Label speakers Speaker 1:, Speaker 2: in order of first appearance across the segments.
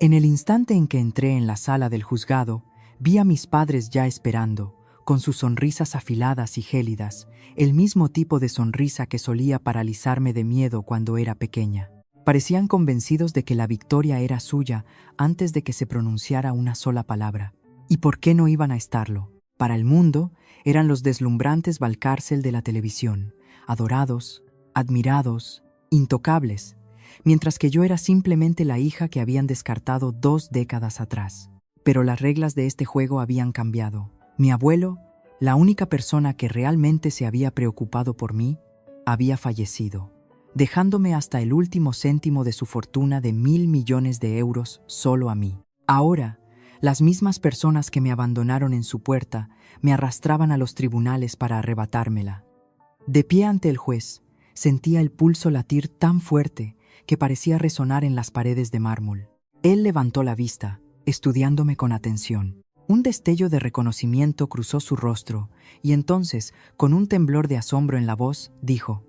Speaker 1: En el instante en que entré en la sala del juzgado, vi a mis padres ya esperando, con sus sonrisas afiladas y gélidas, el mismo tipo de sonrisa que solía paralizarme de miedo cuando era pequeña. Parecían convencidos de que la victoria era suya antes de que se pronunciara una sola palabra. ¿Y por qué no iban a estarlo? Para el mundo, eran los deslumbrantes Valcárcel de la televisión, adorados, admirados, intocables, mientras que yo era simplemente la hija que habían descartado 2 décadas atrás. Pero las reglas de este juego habían cambiado. Mi abuelo, la única persona que realmente se había preocupado por mí, había fallecido, dejándome hasta el último céntimo de su fortuna de 1.000 millones de euros solo a mí. Ahora, las mismas personas que me abandonaron en su puerta me arrastraban a los tribunales para arrebatármela. De pie ante el juez, sentía el pulso latir tan fuerte que parecía resonar en las paredes de mármol. Él levantó la vista, estudiándome con atención. Un destello de reconocimiento cruzó su rostro, y entonces, con un temblor de asombro en la voz, dijo: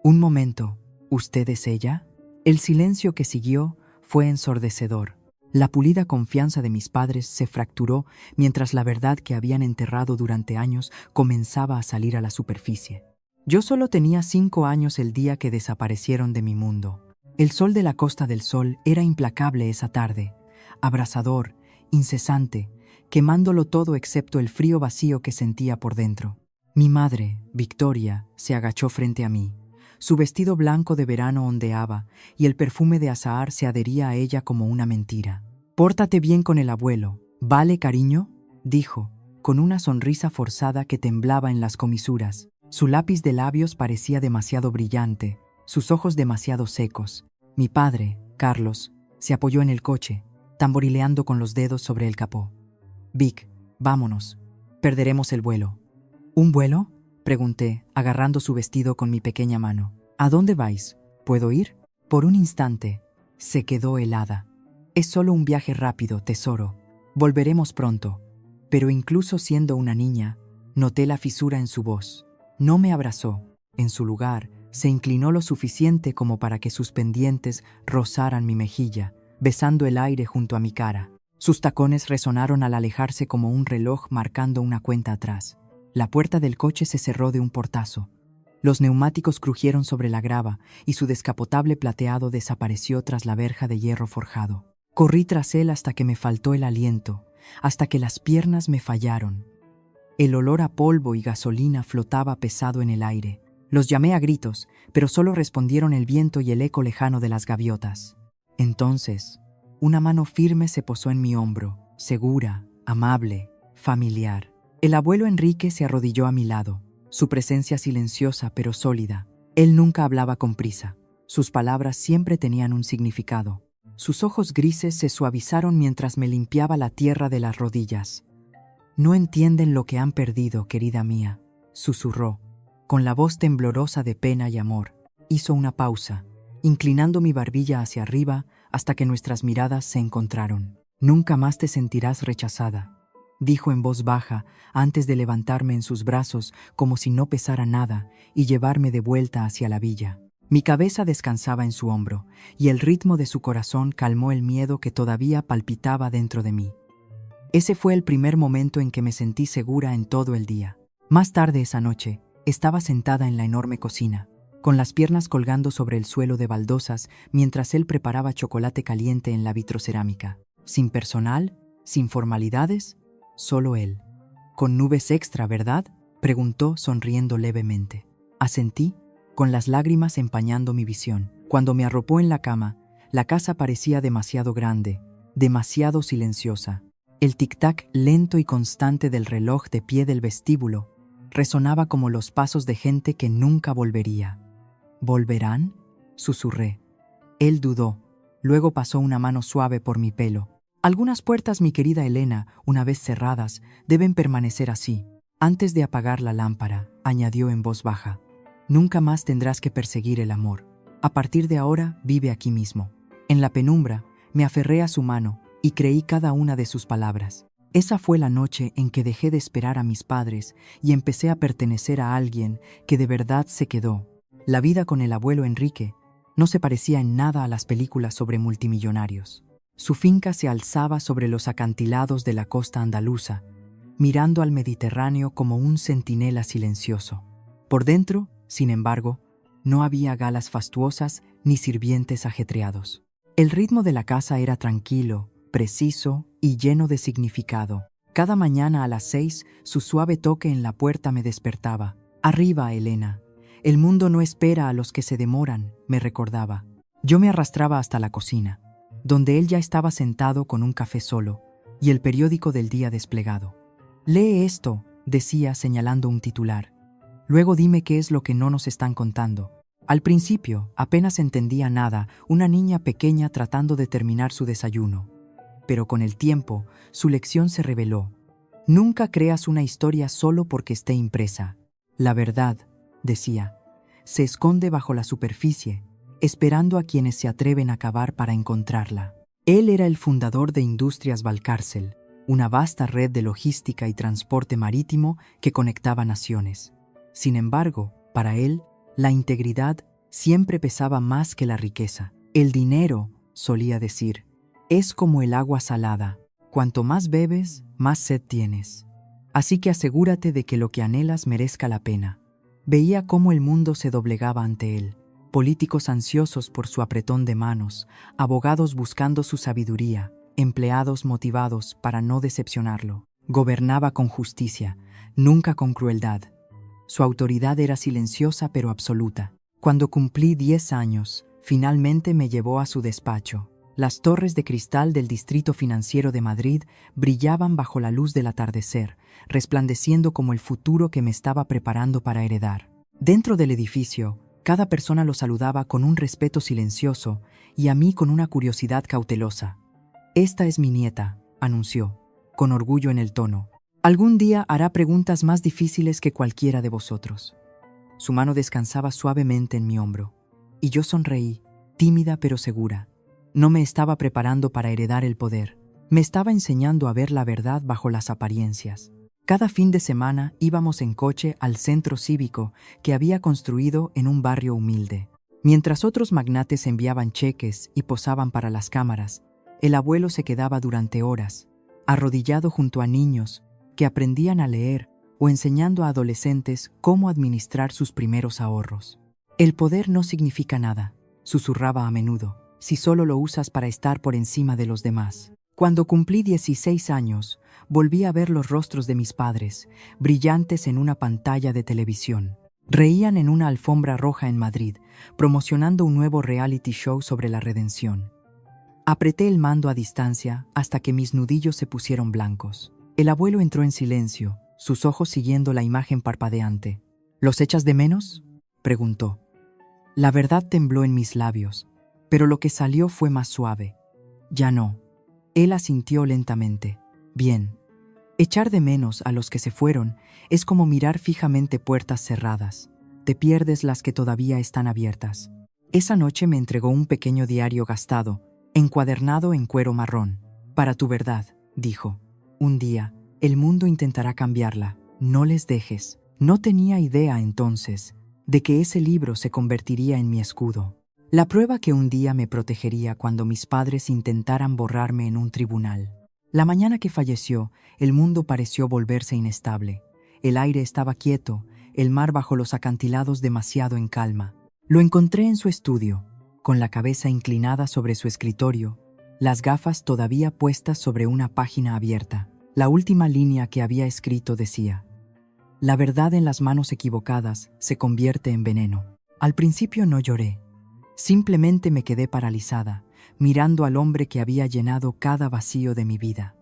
Speaker 1: «Un momento, ¿usted es ella?». El silencio que siguió fue ensordecedor. La pulida confianza de mis padres se fracturó mientras la verdad que habían enterrado durante años comenzaba a salir a la superficie. Yo solo tenía 5 años el día que desaparecieron de mi mundo. El sol de la Costa del Sol era implacable esa tarde, abrasador, incesante, quemándolo todo excepto el frío vacío que sentía por dentro. Mi madre, Victoria, se agachó frente a mí. Su vestido blanco de verano ondeaba y el perfume de azahar se adhería a ella como una mentira. «Pórtate bien con el abuelo, ¿vale, cariño?», dijo, con una sonrisa forzada que temblaba en las comisuras. Su lápiz de labios parecía demasiado brillante, sus ojos demasiado secos. Mi padre, Carlos, se apoyó en el coche, tamborileando con los dedos sobre el capó. «Vic, vámonos. Perderemos el vuelo». «¿Un vuelo?», pregunté, agarrando su vestido con mi pequeña mano. «¿A dónde vais? ¿Puedo ir?». Por un instante, se quedó helada. «Es solo un viaje rápido, tesoro. Volveremos pronto». Pero incluso siendo una niña, noté la fisura en su voz. No me abrazó. En su lugar, se inclinó lo suficiente como para que sus pendientes rozaran mi mejilla, besando el aire junto a mi cara. Sus tacones resonaron al alejarse como un reloj marcando una cuenta atrás. La puerta del coche se cerró de un portazo. Los neumáticos crujieron sobre la grava y su descapotable plateado desapareció tras la verja de hierro forjado. Corrí tras él hasta que me faltó el aliento, hasta que las piernas me fallaron. El olor a polvo y gasolina flotaba pesado en el aire. Los llamé a gritos, pero solo respondieron el viento y el eco lejano de las gaviotas. Entonces, una mano firme se posó en mi hombro, segura, amable, familiar. El abuelo Enrique se arrodilló a mi lado, su presencia silenciosa pero sólida. Él nunca hablaba con prisa. Sus palabras siempre tenían un significado. Sus ojos grises se suavizaron mientras me limpiaba la tierra de las rodillas. «No entienden lo que han perdido, querida mía», susurró, con la voz temblorosa de pena y amor. Hizo una pausa, inclinando mi barbilla hacia arriba hasta que nuestras miradas se encontraron. «Nunca más te sentirás rechazada», dijo en voz baja antes de levantarme en sus brazos como si no pesara nada y llevarme de vuelta hacia la villa. Mi cabeza descansaba en su hombro y el ritmo de su corazón calmó el miedo que todavía palpitaba dentro de mí. Ese fue el primer momento en que me sentí segura en todo el día. Más tarde esa noche, estaba sentada en la enorme cocina, con las piernas colgando sobre el suelo de baldosas mientras él preparaba chocolate caliente en la vitrocerámica. Sin personal, sin formalidades, solo él. «Con nubes extra, ¿verdad?», preguntó sonriendo levemente. Asentí, con las lágrimas empañando mi visión. Cuando me arropó en la cama, la casa parecía demasiado grande, demasiado silenciosa. El tic-tac lento y constante del reloj de pie del vestíbulo resonaba como los pasos de gente que nunca volvería. «¿Volverán?», susurré. Él dudó. Luego pasó una mano suave por mi pelo. «Algunas puertas, mi querida Elena, una vez cerradas, deben permanecer así». Antes de apagar la lámpara, añadió en voz baja: «Nunca más tendrás que perseguir el amor. A partir de ahora, vive aquí mismo». En la penumbra, me aferré a su mano y creí cada una de sus palabras. Esa fue la noche en que dejé de esperar a mis padres y empecé a pertenecer a alguien que de verdad se quedó. La vida con el abuelo Enrique no se parecía en nada a las películas sobre multimillonarios. Su finca se alzaba sobre los acantilados de la costa andaluza, mirando al Mediterráneo como un centinela silencioso. Por dentro, sin embargo, no había galas fastuosas ni sirvientes ajetreados. El ritmo de la casa era tranquilo, preciso y lleno de significado. Cada mañana a las 6, su suave toque en la puerta me despertaba. «Arriba, Elena. El mundo no espera a los que se demoran», me recordaba. Yo me arrastraba hasta la cocina, donde él ya estaba sentado con un café solo y el periódico del día desplegado. «Lee esto», decía señalando un titular. «Luego dime qué es lo que no nos están contando». Al principio apenas entendía nada, una niña pequeña tratando de terminar su desayuno. Pero con el tiempo, su lección se reveló. Nunca creas una historia solo porque esté impresa. La verdad, decía, se esconde bajo la superficie, esperando a quienes se atreven a cavar para encontrarla. Él era el fundador de Industrias Valcárcel, una vasta red de logística y transporte marítimo que conectaba naciones. Sin embargo, para él, la integridad siempre pesaba más que la riqueza. El dinero, solía decir, es como el agua salada. Cuanto más bebes, más sed tienes. Así que asegúrate de que lo que anhelas merezca la pena. Veía cómo el mundo se doblegaba ante él. Políticos ansiosos por su apretón de manos, abogados buscando su sabiduría, empleados motivados para no decepcionarlo. Gobernaba con justicia, nunca con crueldad. Su autoridad era silenciosa pero absoluta. Cuando cumplí 10 años, finalmente me llevó a su despacho. Las torres de cristal del Distrito Financiero de Madrid brillaban bajo la luz del atardecer, resplandeciendo como el futuro que me estaba preparando para heredar. Dentro del edificio, cada persona lo saludaba con un respeto silencioso y a mí con una curiosidad cautelosa. «Esta es mi nieta», anunció, con orgullo en el tono. «Algún día hará preguntas más difíciles que cualquiera de vosotros». Su mano descansaba suavemente en mi hombro, y yo sonreí, tímida pero segura. No me estaba preparando para heredar el poder, me estaba enseñando a ver la verdad bajo las apariencias. Cada fin de semana íbamos en coche al centro cívico que había construido en un barrio humilde. Mientras otros magnates enviaban cheques y posaban para las cámaras, el abuelo se quedaba durante horas, arrodillado junto a niños que aprendían a leer o enseñando a adolescentes cómo administrar sus primeros ahorros. «El poder no significa nada», susurraba a menudo, «si solo lo usas para estar por encima de los demás». Cuando cumplí 16 años, volví a ver los rostros de mis padres, brillantes en una pantalla de televisión. Reían en una alfombra roja en Madrid, promocionando un nuevo reality show sobre la redención. Apreté el mando a distancia hasta que mis nudillos se pusieron blancos. El abuelo entró en silencio, sus ojos siguiendo la imagen parpadeante. «¿Los echas de menos?», preguntó. La verdad tembló en mis labios, pero lo que salió fue más suave. «Ya no». Él asintió lentamente. «Bien. Echar de menos a los que se fueron es como mirar fijamente puertas cerradas. Te pierdes las que todavía están abiertas». Esa noche me entregó un pequeño diario gastado, encuadernado en cuero marrón. «Para tu verdad», dijo. «Un día, el mundo intentará cambiarla. No les dejes». No tenía idea entonces de que ese libro se convertiría en mi escudo. La prueba que un día me protegería cuando mis padres intentaran borrarme en un tribunal. La mañana que falleció, el mundo pareció volverse inestable. El aire estaba quieto, el mar bajo los acantilados demasiado en calma. Lo encontré en su estudio, con la cabeza inclinada sobre su escritorio, las gafas todavía puestas sobre una página abierta. La última línea que había escrito decía: «La verdad en las manos equivocadas se convierte en veneno». Al principio no lloré. Simplemente me quedé paralizada, mirando al hombre que había llenado cada vacío de mi vida.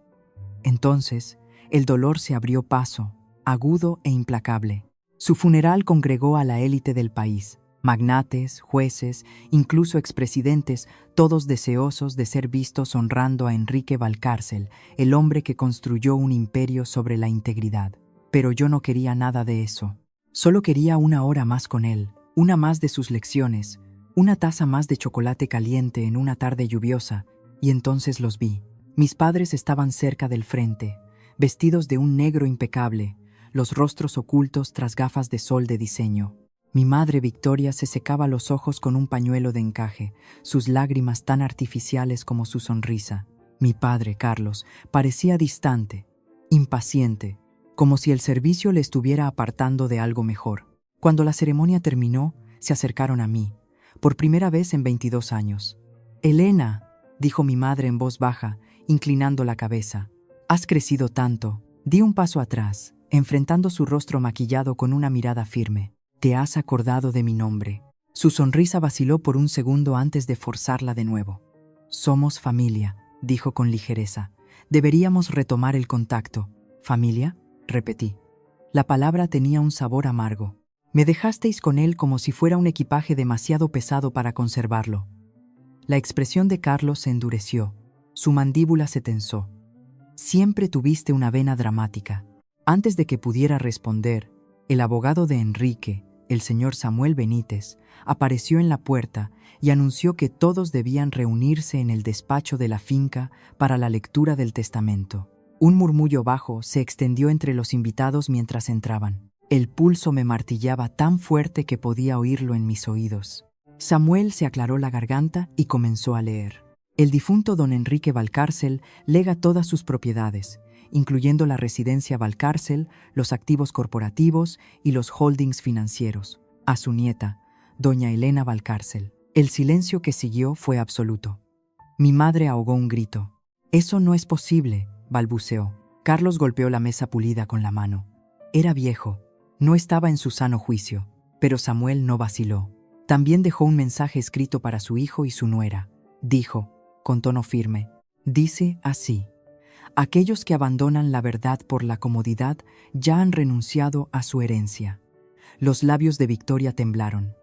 Speaker 1: Entonces, el dolor se abrió paso, agudo e implacable. Su funeral congregó a la élite del país, magnates, jueces, incluso expresidentes, todos deseosos de ser vistos honrando a Enrique Valcárcel, el hombre que construyó un imperio sobre la integridad. Pero yo no quería nada de eso. Solo quería una hora más con él, una más de sus lecciones, una taza más de chocolate caliente en una tarde lluviosa, y entonces los vi. Mis padres estaban cerca del frente, vestidos de un negro impecable, los rostros ocultos tras gafas de sol de diseño. Mi madre Victoria se secaba los ojos con un pañuelo de encaje, sus lágrimas tan artificiales como su sonrisa. Mi padre, Carlos, parecía distante, impaciente, como si el servicio le estuviera apartando de algo mejor. Cuando la ceremonia terminó, se acercaron a mí, por primera vez en 22 años. «Elena», dijo mi madre en voz baja, inclinando la cabeza, «has crecido tanto». Di un paso atrás, enfrentando su rostro maquillado con una mirada firme. «¿Te has acordado de mi nombre?». Su sonrisa vaciló por un segundo antes de forzarla de nuevo. «Somos familia», dijo con ligereza. «Deberíamos retomar el contacto». «¿Familia?», repetí. La palabra tenía un sabor amargo. «Me dejasteis con él como si fuera un equipaje demasiado pesado para conservarlo». La expresión de Carlos se endureció. Su mandíbula se tensó. «Siempre tuviste una vena dramática». Antes de que pudiera responder, el abogado de Enrique, el señor Samuel Benítez, apareció en la puerta y anunció que todos debían reunirse en el despacho de la finca para la lectura del testamento. Un murmullo bajo se extendió entre los invitados mientras entraban. El pulso me martillaba tan fuerte que podía oírlo en mis oídos. Samuel se aclaró la garganta y comenzó a leer. El difunto don Enrique Valcárcel lega todas sus propiedades, incluyendo la residencia Valcárcel, los activos corporativos y los holdings financieros, a su nieta, doña Elena Valcárcel. El silencio que siguió fue absoluto. Mi madre ahogó un grito. «Eso no es posible», balbuceó. Carlos golpeó la mesa pulida con la mano. Era viejo, no estaba en su sano juicio, pero Samuel no vaciló. También dejó un mensaje escrito para su hijo y su nuera. Dijo, con tono firme, dice así: «Aquellos que abandonan la verdad por la comodidad ya han renunciado a su herencia». Los labios de Victoria temblaron.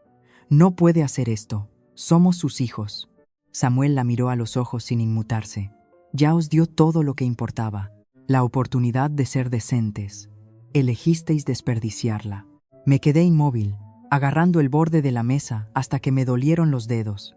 Speaker 1: «No puede hacer esto. Somos sus hijos». Samuel la miró a los ojos sin inmutarse. «Ya os dio todo lo que importaba, la oportunidad de ser decentes. Elegisteis desperdiciarla». Me quedé inmóvil, agarrando el borde de la mesa hasta que me dolieron los dedos.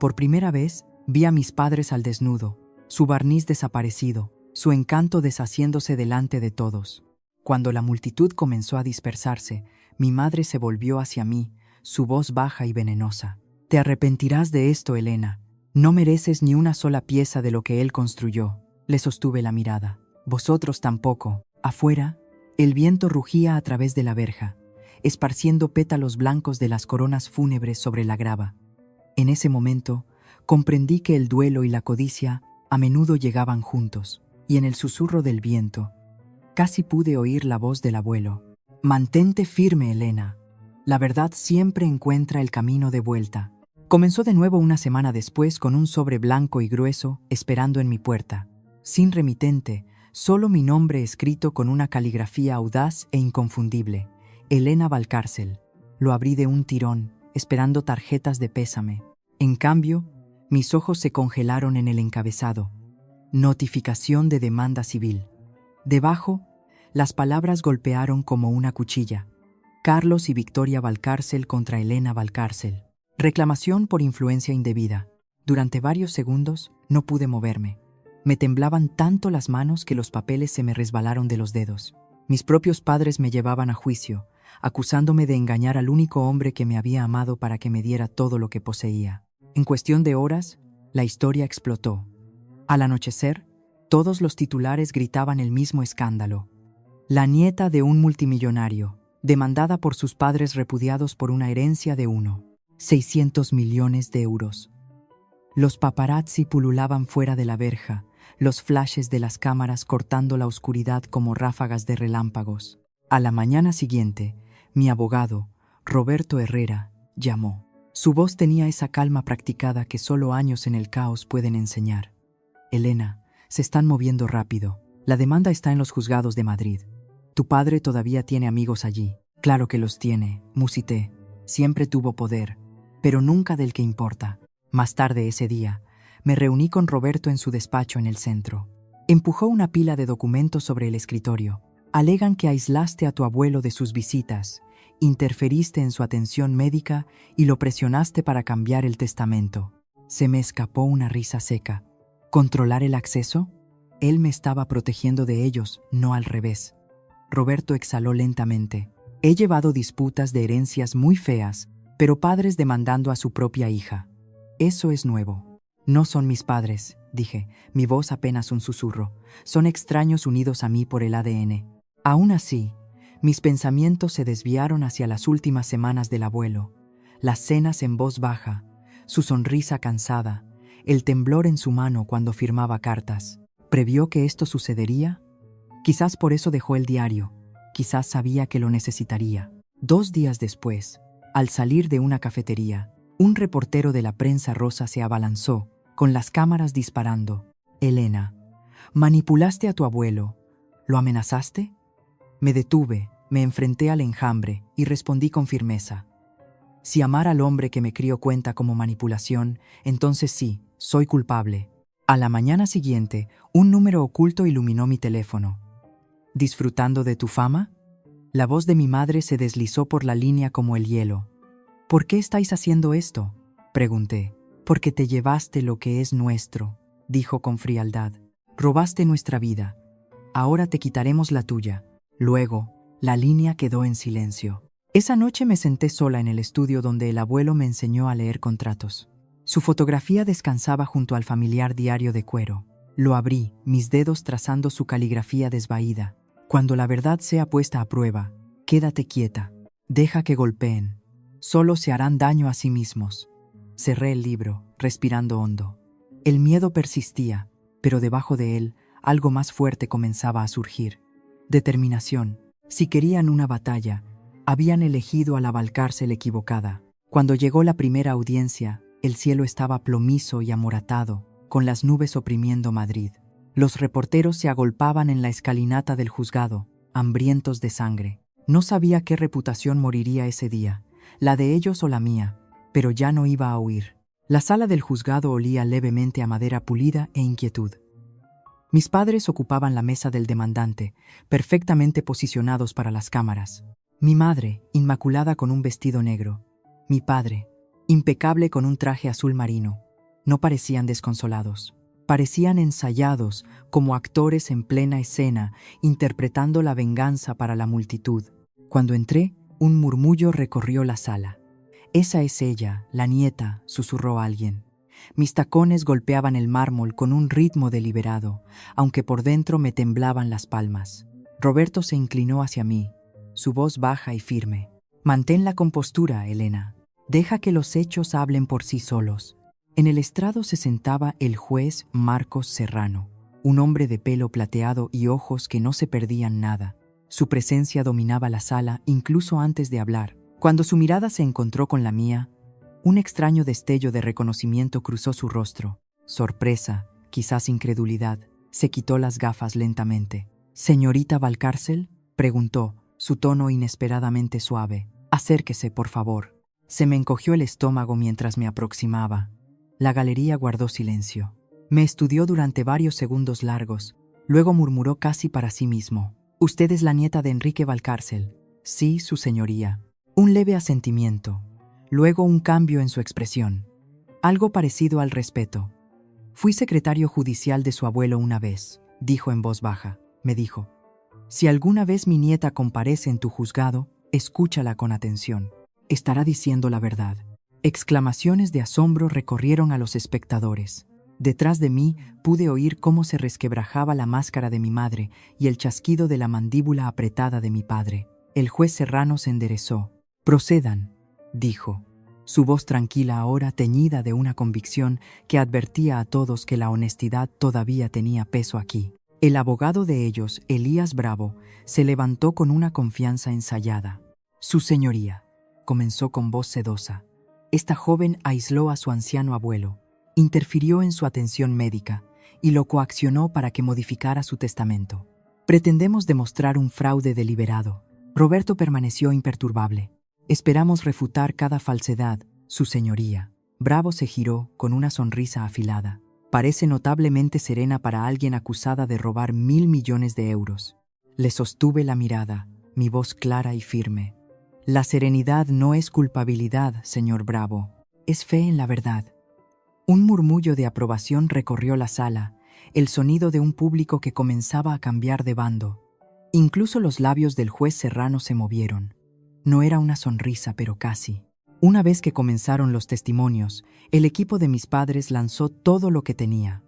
Speaker 1: Por primera vez vi a mis padres al desnudo, su barniz desaparecido, su encanto deshaciéndose delante de todos. Cuando la multitud comenzó a dispersarse, mi madre se volvió hacia mí, su voz baja y venenosa. «Te arrepentirás de esto, Elena. No mereces ni una sola pieza de lo que él construyó». Le sostuve la mirada. «Vosotros tampoco». Afuera, el viento rugía a través de la verja, esparciendo pétalos blancos de las coronas fúnebres sobre la grava. En ese momento, comprendí que el duelo y la codicia a menudo llegaban juntos, y en el susurro del viento, casi pude oír la voz del abuelo. «Mantente firme, Elena. La verdad siempre encuentra el camino de vuelta». Comenzó de nuevo una semana después con un sobre blanco y grueso esperando en mi puerta. Sin remitente, solo mi nombre escrito con una caligrafía audaz e inconfundible. Elena Valcárcel. Lo abrí de un tirón, esperando tarjetas de pésame. En cambio, mis ojos se congelaron en el encabezado. Notificación de demanda civil. Debajo, las palabras golpearon como una cuchilla. Carlos y Victoria Valcárcel contra Elena Valcárcel. Reclamación por influencia indebida. Durante varios segundos no pude moverme. Me temblaban tanto las manos que los papeles se me resbalaron de los dedos. Mis propios padres me llevaban a juicio, acusándome de engañar al único hombre que me había amado para que me diera todo lo que poseía. En cuestión de horas, la historia explotó. Al anochecer, todos los titulares gritaban el mismo escándalo. La nieta de un multimillonario, demandada por sus padres repudiados por una herencia de 600 millones de euros. Los paparazzi pululaban fuera de la verja, los flashes de las cámaras cortando la oscuridad como ráfagas de relámpagos. A la mañana siguiente, mi abogado, Roberto Herrera, llamó. Su voz tenía esa calma practicada que solo años en el caos pueden enseñar. «Elena, se están moviendo rápido. La demanda está en los juzgados de Madrid. Tu padre todavía tiene amigos allí». «Claro que los tiene», musité. «Siempre tuvo poder, pero nunca del que importa». Más tarde ese día, me reuní con Roberto en su despacho en el centro. Empujó una pila de documentos sobre el escritorio. «Alegan que aislaste a tu abuelo de sus visitas, interferiste en su atención médica y lo presionaste para cambiar el testamento». Se me escapó una risa seca. ¿Controlar el acceso? Él me estaba protegiendo de ellos, no al revés. Roberto exhaló lentamente. He llevado disputas de herencias muy feas, pero padres demandando a su propia hija. Eso es nuevo. No son mis padres, dije, mi voz apenas un susurro. Son extraños unidos a mí por el ADN. Aún así, mis pensamientos se desviaron hacia las últimas semanas del abuelo, las cenas en voz baja, su sonrisa cansada, el temblor en su mano cuando firmaba cartas. ¿Previó que esto sucedería? Quizás por eso dejó el diario, quizás sabía que lo necesitaría. 2 días después, al salir de una cafetería, un reportero de la prensa rosa se abalanzó, con las cámaras disparando. Elena, manipulaste a tu abuelo. ¿Lo amenazaste? Me detuve, me enfrenté al enjambre y respondí con firmeza. Si amar al hombre que me crió cuenta como manipulación, entonces sí, soy culpable. A la mañana siguiente, un número oculto iluminó mi teléfono. ¿Disfrutando de tu fama? La voz de mi madre se deslizó por la línea como el hielo. ¿Por qué estáis haciendo esto?, pregunté. Porque te llevaste lo que es nuestro, dijo con frialdad. Robaste nuestra vida. Ahora te quitaremos la tuya. Luego, la línea quedó en silencio. Esa noche me senté sola en el estudio donde el abuelo me enseñó a leer contratos. Su fotografía descansaba junto al familiar diario de cuero. Lo abrí, mis dedos trazando su caligrafía desvaída. Cuando la verdad sea puesta a prueba, quédate quieta. Deja que golpeen. Solo se harán daño a sí mismos. Cerré el libro, respirando hondo. El miedo persistía, pero debajo de él, algo más fuerte comenzaba a surgir. Determinación. Si querían una batalla, habían elegido a la Valcárcel equivocada. Cuando llegó la primera audiencia, el cielo estaba plomizo y amoratado, con las nubes oprimiendo Madrid. Los reporteros se agolpaban en la escalinata del juzgado, hambrientos de sangre. No sabía qué reputación moriría ese día, la de ellos o la mía, pero ya no iba a huir. La sala del juzgado olía levemente a madera pulida e inquietud. Mis padres ocupaban la mesa del demandante, perfectamente posicionados para las cámaras. Mi madre, inmaculada con un vestido negro. Mi padre, impecable con un traje azul marino. No parecían desconsolados. Parecían ensayados, como actores en plena escena, interpretando la venganza para la multitud. Cuando entré, un murmullo recorrió la sala. «Esa es ella, la nieta», susurró alguien. Mis tacones golpeaban el mármol con un ritmo deliberado, aunque por dentro me temblaban las palmas. Roberto se inclinó hacia mí, su voz baja y firme. «Mantén la compostura, Elena. Deja que los hechos hablen por sí solos». En el estrado se sentaba el juez Marcos Serrano, un hombre de pelo plateado y ojos que no se perdían nada. Su presencia dominaba la sala incluso antes de hablar. Cuando su mirada se encontró con la mía, un extraño destello de reconocimiento cruzó su rostro. Sorpresa, quizás incredulidad. Se quitó las gafas lentamente. «¿Señorita Valcárcel?», preguntó, su tono inesperadamente suave. «Acérquese, por favor». Se me encogió el estómago mientras me aproximaba. La galería guardó silencio. Me estudió durante varios segundos largos. Luego murmuró casi para sí mismo. «Usted es la nieta de Enrique Valcárcel». «Sí, su señoría». Un leve asentimiento. Luego un cambio en su expresión. Algo parecido al respeto. «Fui secretario judicial de su abuelo una vez», dijo en voz baja. Me dijo: «Si alguna vez mi nieta comparece en tu juzgado, escúchala con atención. Estará diciendo la verdad». Exclamaciones de asombro recorrieron a los espectadores. Detrás de mí pude oír cómo se resquebrajaba la máscara de mi madre y el chasquido de la mandíbula apretada de mi padre. El juez Serrano se enderezó. «Procedan», dijo, su voz tranquila ahora teñida de una convicción que advertía a todos que la honestidad todavía tenía peso aquí. El abogado de ellos, Elías Bravo, se levantó con una confianza ensayada. «Su señoría», comenzó con voz sedosa. Esta joven aisló a su anciano abuelo, interfirió en su atención médica y lo coaccionó para que modificara su testamento. Pretendemos demostrar un fraude deliberado. Roberto permaneció imperturbable. Esperamos refutar cada falsedad, su señoría. Bravo se giró con una sonrisa afilada. Parece notablemente serena para alguien acusada de robar 1.000 millones de euros. Le sostuve la mirada, mi voz clara y firme. La serenidad no es culpabilidad, señor Bravo. Es fe en la verdad. Un murmullo de aprobación recorrió la sala, el sonido de un público que comenzaba a cambiar de bando. Incluso los labios del juez Serrano se movieron. No era una sonrisa, pero casi. Una vez que comenzaron los testimonios, el equipo de mis padres lanzó todo lo que tenía.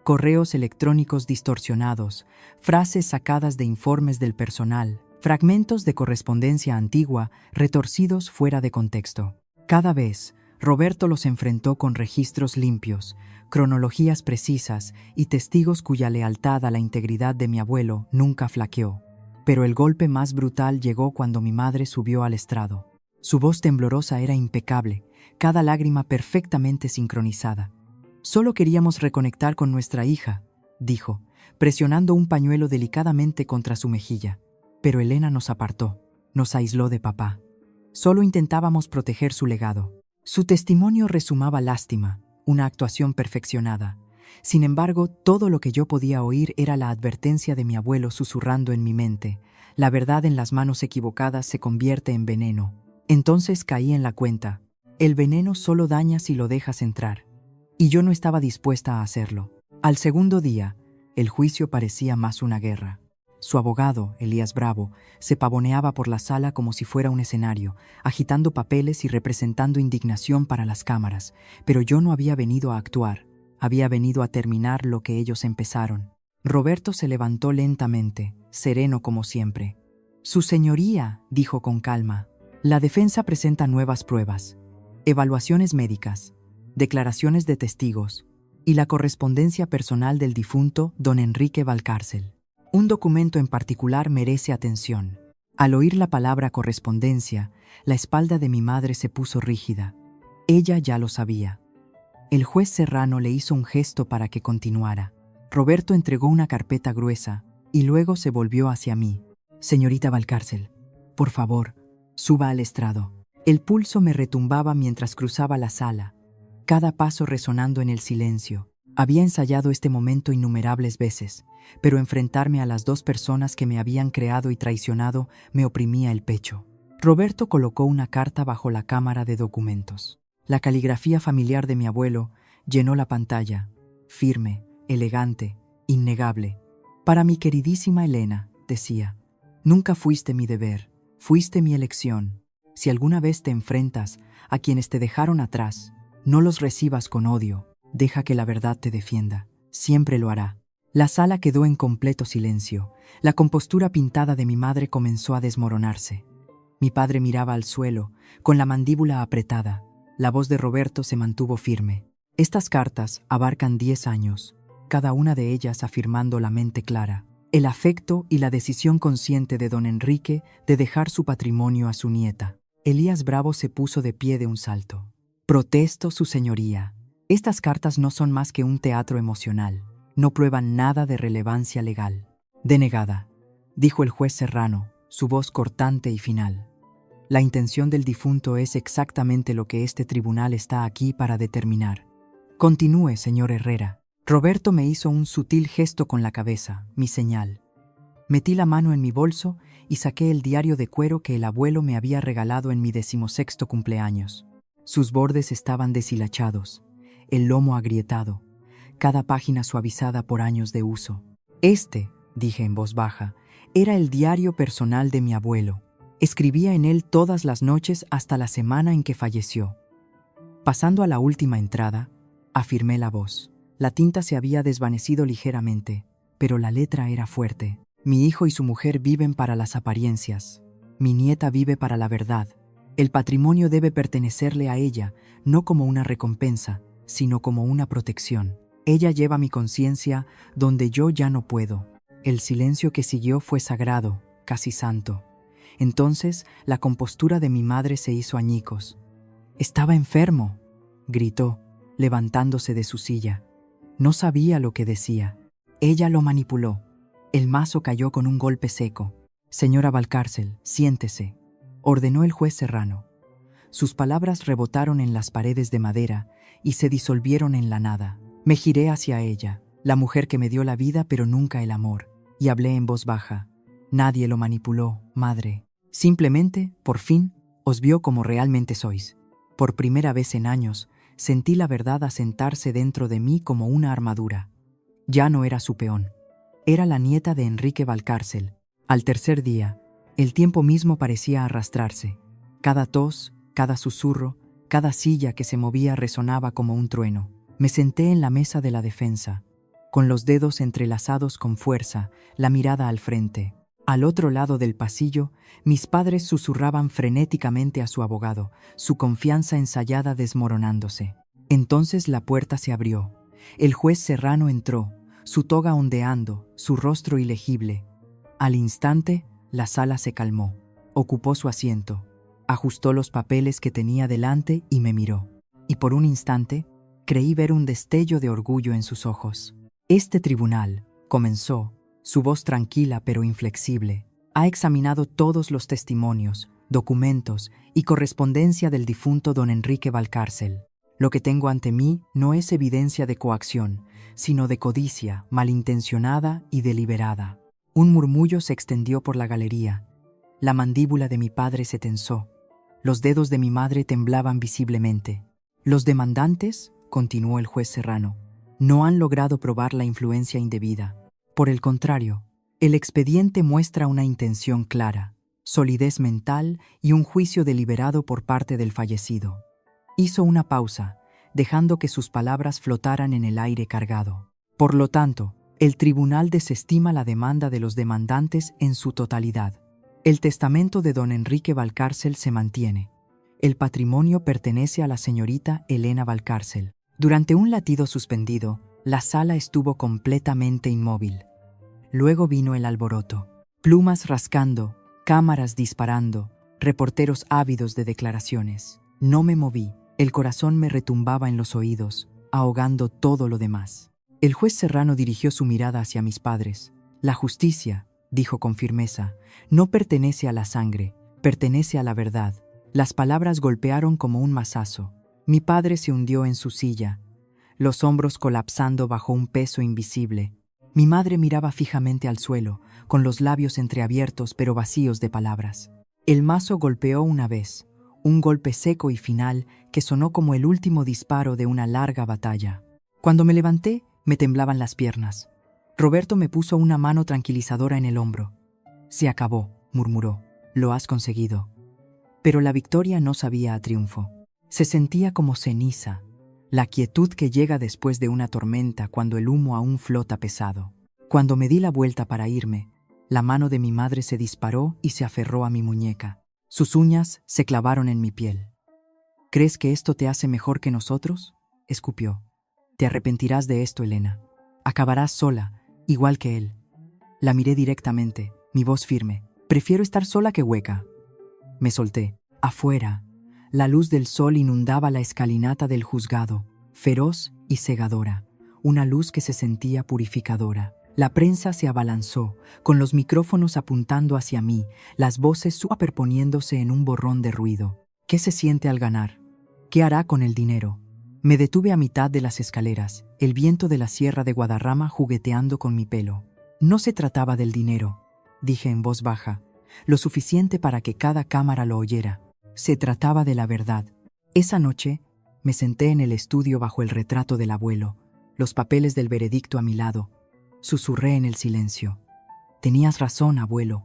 Speaker 1: Correos electrónicos distorsionados, frases sacadas de informes del personal, fragmentos de correspondencia antigua retorcidos fuera de contexto. Cada vez, Roberto los enfrentó con registros limpios, cronologías precisas y testigos cuya lealtad a la integridad de mi abuelo nunca flaqueó. Pero el golpe más brutal llegó cuando mi madre subió al estrado. Su voz temblorosa era impecable, cada lágrima perfectamente sincronizada. «Solo queríamos reconectar con nuestra hija», dijo, presionando un pañuelo delicadamente contra su mejilla. Pero Elena nos apartó, nos aisló de papá. Solo intentábamos proteger su legado. Su testimonio resumaba lástima, una actuación perfeccionada. Sin embargo, todo lo que yo podía oír era la advertencia de mi abuelo susurrando en mi mente: la verdad en las manos equivocadas se convierte en veneno. Entonces caí en la cuenta: el veneno solo daña si lo dejas entrar. Y yo no estaba dispuesta a hacerlo. Al segundo día, el juicio parecía más una guerra. Su abogado, Elías Bravo, se pavoneaba por la sala como si fuera un escenario, agitando papeles y representando indignación para las cámaras. Pero yo no había venido a actuar, había venido a terminar lo que ellos empezaron. Roberto se levantó lentamente, sereno como siempre. «Su señoría», dijo con calma, «la defensa presenta nuevas pruebas, evaluaciones médicas, declaraciones de testigos y la correspondencia personal del difunto don Enrique Valcárcel. Un documento en particular merece atención». Al oír la palabra correspondencia, la espalda de mi madre se puso rígida. Ella ya lo sabía. El juez Serrano le hizo un gesto para que continuara. Roberto entregó una carpeta gruesa y luego se volvió hacia mí. «Señorita Valcárcel, por favor, suba al estrado». El pulso me retumbaba mientras cruzaba la sala, cada paso resonando en el silencio. Había ensayado este momento innumerables veces, pero enfrentarme a las dos personas que me habían creado y traicionado me oprimía el pecho. Roberto colocó una carta bajo la cámara de documentos. La caligrafía familiar de mi abuelo llenó la pantalla, firme, elegante, innegable. «Para mi queridísima Elena», decía, «nunca fuiste mi deber, fuiste mi elección. Si alguna vez te enfrentas a quienes te dejaron atrás, no los recibas con odio, deja que la verdad te defienda, siempre lo hará». La sala quedó en completo silencio. La compostura pintada de mi madre comenzó a desmoronarse. Mi padre miraba al suelo, con la mandíbula apretada. La voz de Roberto se mantuvo firme. «Estas cartas abarcan 10 años, cada una de ellas afirmando la mente clara, el afecto y la decisión consciente de don Enrique de dejar su patrimonio a su nieta». Elías Bravo se puso de pie de un salto. «Protesto, su señoría. Estas cartas no son más que un teatro emocional. No prueban nada de relevancia legal». «Denegada», dijo el juez Serrano, su voz cortante y final. «La intención del difunto es exactamente lo que este tribunal está aquí para determinar». «Continúe, señor Herrera». Roberto me hizo un sutil gesto con la cabeza, mi señal. Metí la mano en mi bolso y saqué el diario de cuero que el abuelo me había regalado en mi 16º cumpleaños. Sus bordes estaban deshilachados, el lomo agrietado, cada página suavizada por años de uso. «Este», dije en voz baja, «era el diario personal de mi abuelo. Escribía en él todas las noches hasta la semana en que falleció». Pasando a la última entrada, afirmé la voz. La tinta se había desvanecido ligeramente, pero la letra era fuerte. «Mi hijo y su mujer viven para las apariencias. Mi nieta vive para la verdad. El patrimonio debe pertenecerle a ella, no como una recompensa, sino como una protección. Ella lleva mi conciencia donde yo ya no puedo». El silencio que siguió fue sagrado, casi santo. Entonces la compostura de mi madre se hizo añicos. «Estaba enfermo», gritó, levantándose de su silla. No sabía lo que decía. Ella lo manipuló. El mazo cayó con un golpe seco. «Señora Valcárcel, siéntese», ordenó el juez Serrano. Sus palabras rebotaron en las paredes de madera y se disolvieron en la nada. Me giré hacia ella, la mujer que me dio la vida pero nunca el amor, y hablé en voz baja. «Nadie lo manipuló, madre. Simplemente, por fin, os vio como realmente sois». Por primera vez en años, sentí la verdad asentarse dentro de mí como una armadura. Ya no era su peón. Era la nieta de Enrique Valcárcel. Al tercer día, El tiempo mismo parecía arrastrarse. Cada tos, cada susurro, cada silla que se movía resonaba como un trueno. Me senté en la mesa de la defensa, con los dedos entrelazados con fuerza, la mirada al frente. Al otro lado del pasillo, mis padres susurraban frenéticamente a su abogado, su confianza ensayada desmoronándose. Entonces la puerta se abrió. El juez Serrano entró, su toga ondeando, su rostro ilegible. Al instante, la sala se calmó. Ocupó su asiento, ajustó los papeles que tenía delante y me miró. Y por un instante, creí ver un destello de orgullo en sus ojos. Este tribunal, comenzó, su voz tranquila pero inflexible, ha examinado todos los testimonios, documentos y correspondencia del difunto don Enrique Valcárcel. Lo que tengo ante mí no es evidencia de coacción, sino de codicia malintencionada y deliberada. Un murmullo se extendió por la galería. La mandíbula de mi padre se tensó. Los dedos de mi madre temblaban visiblemente. Los demandantes, continuó el juez Serrano, no han logrado probar la influencia indebida. Por el contrario, el expediente muestra una intención clara, solidez mental y un juicio deliberado por parte del fallecido. Hizo una pausa, dejando que sus palabras flotaran en el aire cargado. Por lo tanto, el tribunal desestima la demanda de los demandantes en su totalidad. El testamento de don Enrique Valcárcel se mantiene. El patrimonio pertenece a la señorita Elena Valcárcel. Durante un latido suspendido, la sala estuvo completamente inmóvil. Luego vino el alboroto. Plumas rascando, cámaras disparando, reporteros ávidos de declaraciones. No me moví. El corazón me retumbaba en los oídos, ahogando todo lo demás. El juez Serrano dirigió su mirada hacia mis padres. La justicia, dijo con firmeza, no pertenece a la sangre, pertenece a la verdad. Las palabras golpearon como un mazazo. Mi padre se hundió en su silla, los hombros colapsando bajo un peso invisible. Mi madre miraba fijamente al suelo, con los labios entreabiertos pero vacíos de palabras. El mazo golpeó una vez, un golpe seco y final que sonó como el último disparo de una larga batalla. Cuando me levanté, me temblaban las piernas. Roberto me puso una mano tranquilizadora en el hombro. Se acabó, murmuró. Lo has conseguido. Pero la victoria no sabía a triunfo. Se sentía como ceniza, la quietud que llega después de una tormenta cuando el humo aún flota pesado. Cuando me di la vuelta para irme, la mano de mi madre se disparó y se aferró a mi muñeca. Sus uñas se clavaron en mi piel. ¿Crees que esto te hace mejor que nosotros?, escupió. Te arrepentirás de esto, Elena. Acabarás sola, igual que él. La miré directamente, mi voz firme. Prefiero estar sola que hueca. Me solté. Afuera, la luz del sol inundaba la escalinata del juzgado, feroz y cegadora, una luz que se sentía purificadora. La prensa se abalanzó, con los micrófonos apuntando hacia mí, las voces superponiéndose en un borrón de ruido. ¿Qué se siente al ganar? ¿Qué hará con el dinero? Me detuve a mitad de las escaleras, el viento de la sierra de Guadarrama jugueteando con mi pelo. No se trataba del dinero, dije en voz baja, lo suficiente para que cada cámara lo oyera. Se trataba de la verdad. Esa noche, me senté en el estudio bajo el retrato del abuelo, los papeles del veredicto a mi lado. Susurré en el silencio. Tenías razón, abuelo.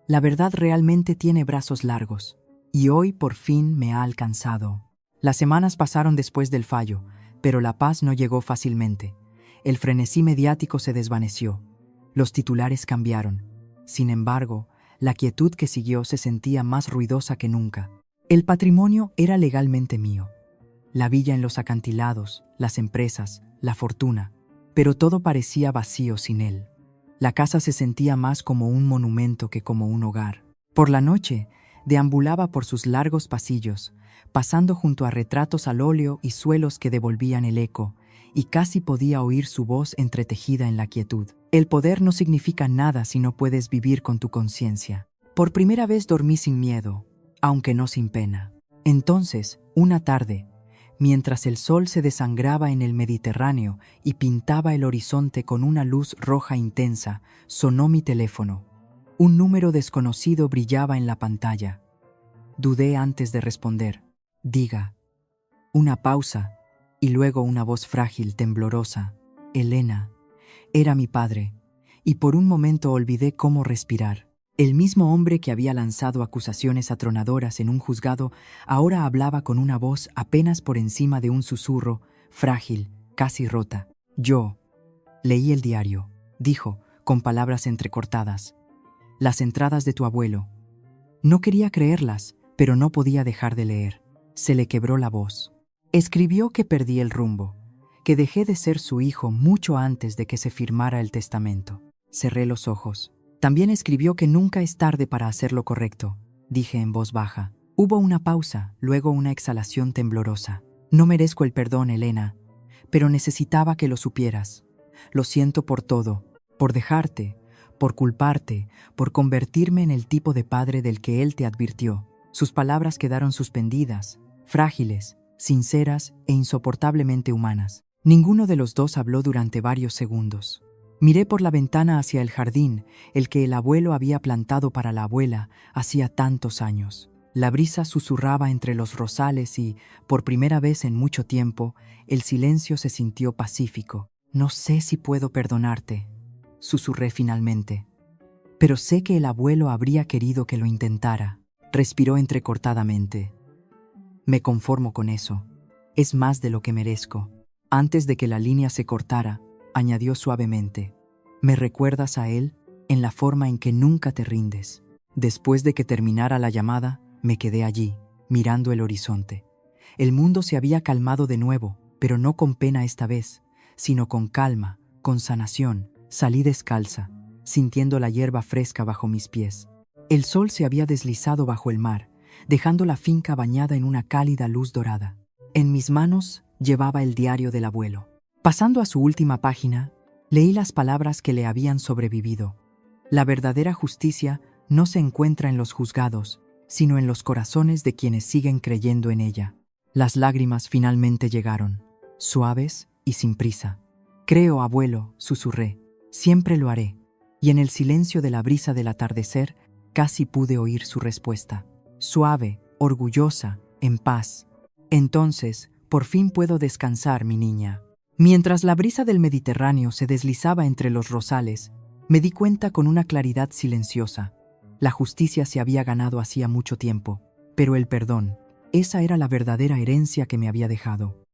Speaker 1: La verdad realmente tiene brazos largos. Y hoy por fin me ha alcanzado. Las semanas pasaron después del fallo, pero la paz no llegó fácilmente. El frenesí mediático se desvaneció. Los titulares cambiaron. Sin embargo, la quietud que siguió se sentía más ruidosa que nunca. El patrimonio era legalmente mío. La villa en los acantilados, las empresas, la fortuna. Pero todo parecía vacío sin él. La casa se sentía más como un monumento que como un hogar. Por la noche, deambulaba por sus largos pasillos, pasando junto a retratos al óleo y suelos que devolvían el eco, y casi podía oír su voz entretejida en la quietud. El poder no significa nada si no puedes vivir con tu conciencia. Por primera vez dormí sin miedo, aunque no sin pena. Entonces, una tarde, mientras el sol se desangraba en el Mediterráneo y pintaba el horizonte con una luz roja intensa, sonó mi teléfono. Un número desconocido brillaba en la pantalla. Dudé antes de responder. Diga. Una pausa, y luego una voz frágil, temblorosa. Elena. Era mi padre, y por un momento olvidé cómo respirar. El mismo hombre que había lanzado acusaciones atronadoras en un juzgado ahora hablaba con una voz apenas por encima de un susurro, frágil, casi rota. Yo leí el diario, dijo, con palabras entrecortadas. Las entradas de tu abuelo. No quería creerlas, pero no podía dejar de leer. Se le quebró la voz. Escribió que perdí el rumbo, que dejé de ser su hijo mucho antes de que se firmara el testamento. Cerré los ojos. También escribió que nunca es tarde para hacer lo correcto, dije en voz baja. Hubo una pausa, luego una exhalación temblorosa. No merezco el perdón, Elena, pero necesitaba que lo supieras. Lo siento por todo, por dejarte, por culparte, por convertirme en el tipo de padre del que él te advirtió. Sus palabras quedaron suspendidas, frágiles, sinceras e insoportablemente humanas. Ninguno de los dos habló durante varios segundos. Miré por la ventana hacia el jardín, el que el abuelo había plantado para la abuela hacía tantos años. La brisa susurraba entre los rosales y, por primera vez en mucho tiempo, el silencio se sintió pacífico. No sé si puedo perdonarte, susurré finalmente. Pero sé que el abuelo habría querido que lo intentara. Respiró entrecortadamente. Me conformo con eso. Es más de lo que merezco. Antes de que la línea se cortara, añadió suavemente. Me recuerdas a él en la forma en que nunca te rindes. Después de que terminara la llamada, me quedé allí, mirando el horizonte. El mundo se había calmado de nuevo, pero no con pena esta vez, sino con calma, con sanación. Salí descalza, sintiendo la hierba fresca bajo mis pies. El sol se había deslizado bajo el mar, dejando la finca bañada en una cálida luz dorada. En mis manos llevaba el diario del abuelo. Pasando a su última página, leí las palabras que le habían sobrevivido. La verdadera justicia no se encuentra en los juzgados, sino en los corazones de quienes siguen creyendo en ella. Las lágrimas finalmente llegaron, suaves y sin prisa. Creo, abuelo, susurré, siempre lo haré. Y en el silencio de la brisa del atardecer, casi pude oír su respuesta. Suave, orgullosa, en paz. Entonces, por fin puedo descansar, mi niña. Mientras la brisa del Mediterráneo se deslizaba entre los rosales, me di cuenta con una claridad silenciosa. La justicia se había ganado hacía mucho tiempo, pero el perdón, esa era la verdadera herencia que me había dejado.